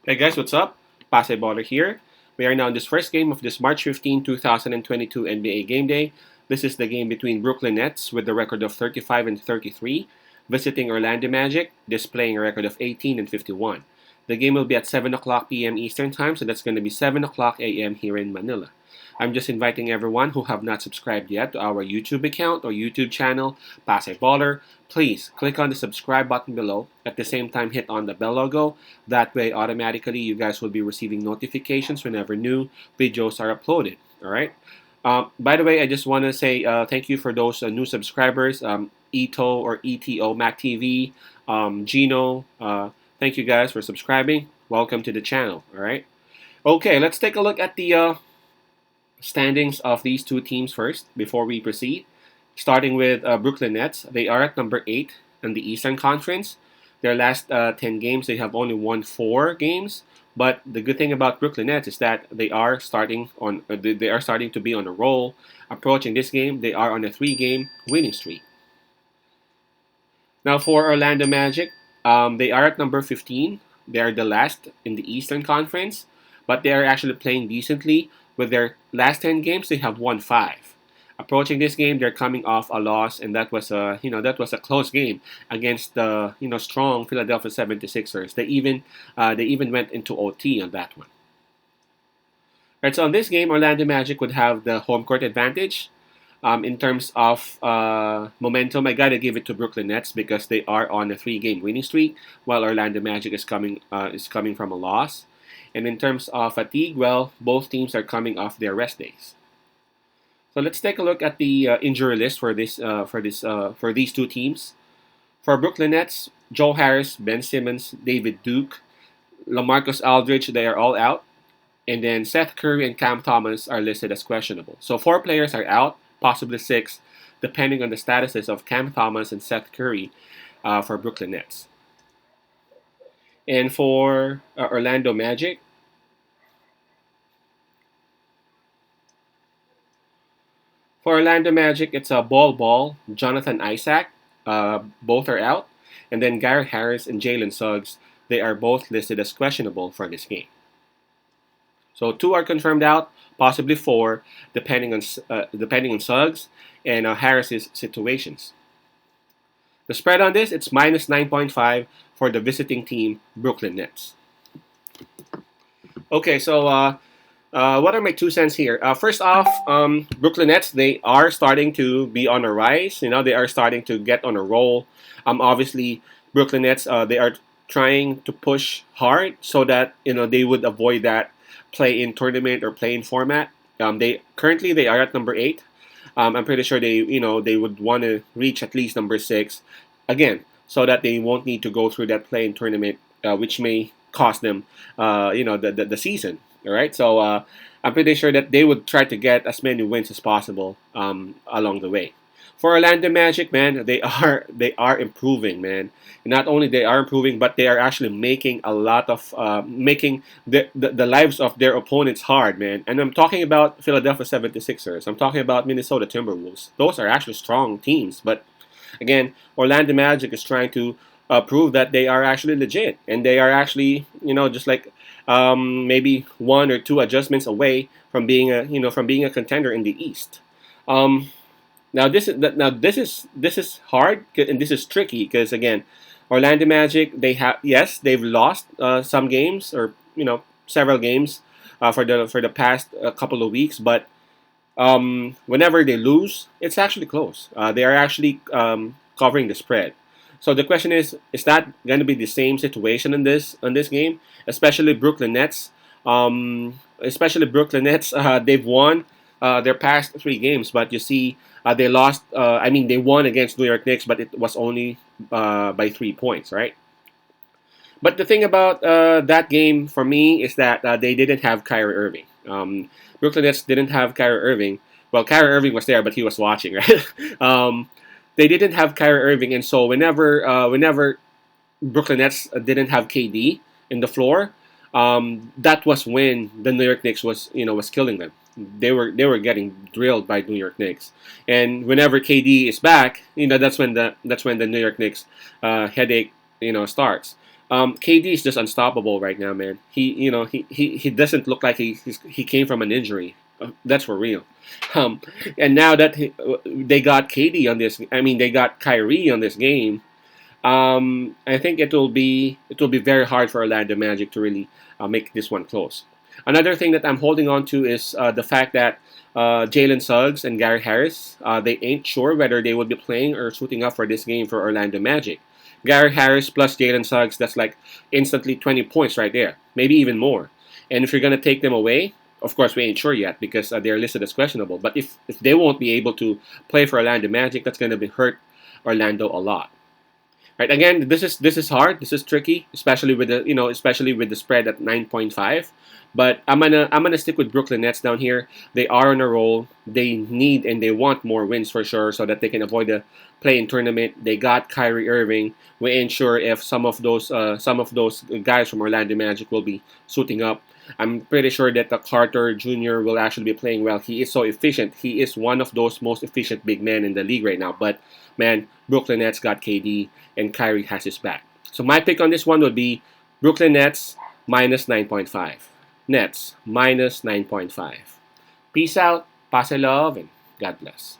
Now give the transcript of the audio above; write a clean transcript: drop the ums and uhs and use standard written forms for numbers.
Hey guys, what's up? Pasay Baller here. We are now in this first game of this March 15, 2022 NBA Game Day. This is the game between Brooklyn Nets with the record of 35 and 33, visiting Orlando Magic, displaying a record of 18 and 51. The game will be at 7 o'clock p.m. Eastern Time, so that's going to be 7 o'clock a.m. here in Manila. I'm just inviting everyone who have not subscribed yet to our YouTube account or YouTube channel, Pasay Baller. Please click on the subscribe button below. At the same time, hit on the bell logo. That way, automatically, you guys will be receiving notifications whenever new videos are uploaded. All right. By the way, I just want to say thank you for those new subscribers, Ito or ETO Mac TV, Gino. Thank you guys for subscribing. Welcome to the channel. All right. Okay, let's take a look at the standings of these two teams first before we proceed. Starting with Brooklyn Nets, they are at number 8 in the Eastern Conference. Their last 10 games, they have only won 4 games. But the good thing about Brooklyn Nets is that they are starting to be on a roll. Approaching this game, they are on a 3-game winning streak. Now for Orlando Magic, they are at number 15. They are the last in the Eastern Conference, but they are actually playing decently. With their last 10 games, they have won 5. Approaching this game, they're coming off a loss, and that was a close game against the strong Philadelphia 76ers. They even went into OT on that one. Right, so on this game, Orlando Magic would have the home court advantage. In terms of momentum, I gotta give it to Brooklyn Nets because they are on a 3-game winning streak, while Orlando Magic is coming from a loss. And in terms of fatigue, well, both teams are coming off their rest days. So let's take a look at the injury list for these two teams. For Brooklyn Nets, Joe Harris, Ben Simmons, David Duke, LaMarcus Aldridge, they are all out. And then Seth Curry and Cam Thomas are listed as questionable. So 4 players are out, possibly 6, depending on the statuses of Cam Thomas and Seth Curry for Brooklyn Nets. And for Orlando Magic, it's a Ball, Jonathan Isaac. Both are out. And then Garrett Harris and Jalen Suggs, they are both listed as questionable for this game. So 2 are confirmed out, possibly 4, depending on Suggs and Harris's situations. The spread on this, it's minus 9.5 for the visiting team, Brooklyn Nets. Okay, so what are my 2 cents here? First off, Brooklyn Nets, they are starting to be on a rise. They are starting to get on a roll. Obviously, Brooklyn Nets, they are trying to push hard so that they would avoid that play-in tournament or play-in format. They are at number 8. I'm pretty sure they would want to reach at least number 6 again, so that they won't need to go through that play-in tournament, which may cost them, the season. All right, so I'm pretty sure that they would try to get as many wins as possible along the way. For Orlando Magic, man, they are improving, man. And not only they are improving, but they are actually making a lot of making the lives of their opponents hard, man. And I'm talking about Philadelphia 76ers. I'm talking about Minnesota Timberwolves. Those are actually strong teams, but again, Orlando Magic is trying to prove that they are actually legit, and they are actually just like maybe 1 or 2 adjustments away from being a contender in the East. Now this is hard and this is tricky because again, Orlando Magic, they've lost some games or several games for the past couple of weeks, but whenever they lose, it's actually close. They are actually covering the spread. So the question is that going to be the same situation in this game? Especially Brooklyn Nets. They've won their past 3 games, but you see, they lost. They won against New York Knicks, but it was only by 3 points, right? But the thing about that game for me is that they didn't have Kyrie Irving. Brooklyn Nets didn't have Kyrie Irving. Well, Kyrie Irving was there, but he was watching, right? They didn't have Kyrie Irving, and so whenever Brooklyn Nets didn't have KD in the floor, that was when the New York Knicks was killing them. They were getting drilled by New York Knicks, and whenever KD is back, that's when the New York Knicks headache starts. KD is just unstoppable right now, man. He doesn't look like he came from an injury. That's for real. Um, and now that they got KD on this, I mean they got Kyrie on this game. I think it will be very hard for Orlando Magic to really make this one close. Another thing that I'm holding on to is the fact that Jalen Suggs and Gary Harris, they ain't sure whether they will be playing or suiting up for this game for Orlando Magic. Gary Harris plus Jalen Suggs, that's like instantly 20 points right there, maybe even more. And if you're gonna take them away, of course we ain't sure yet because they're listed as questionable. But if they won't be able to play for Orlando Magic, that's gonna be hurt Orlando a lot. Right. Again, this is hard. This is tricky, especially with the spread at 9.5. But I'm gonna stick with Brooklyn Nets down here. They are on a roll. They need and they want more wins for sure, so that they can avoid the play-in tournament. They got Kyrie Irving. We ain't sure if some of those guys from Orlando Magic will be suiting up. I'm pretty sure that the Carter Jr. will actually be playing well. He is so efficient. He is one of those most efficient big men in the league right now. But man, Brooklyn Nets got KD and Kyrie has his back. So my pick on this one would be Brooklyn Nets minus 9.5. Nets minus 9.5. Peace out, pass love, and God bless.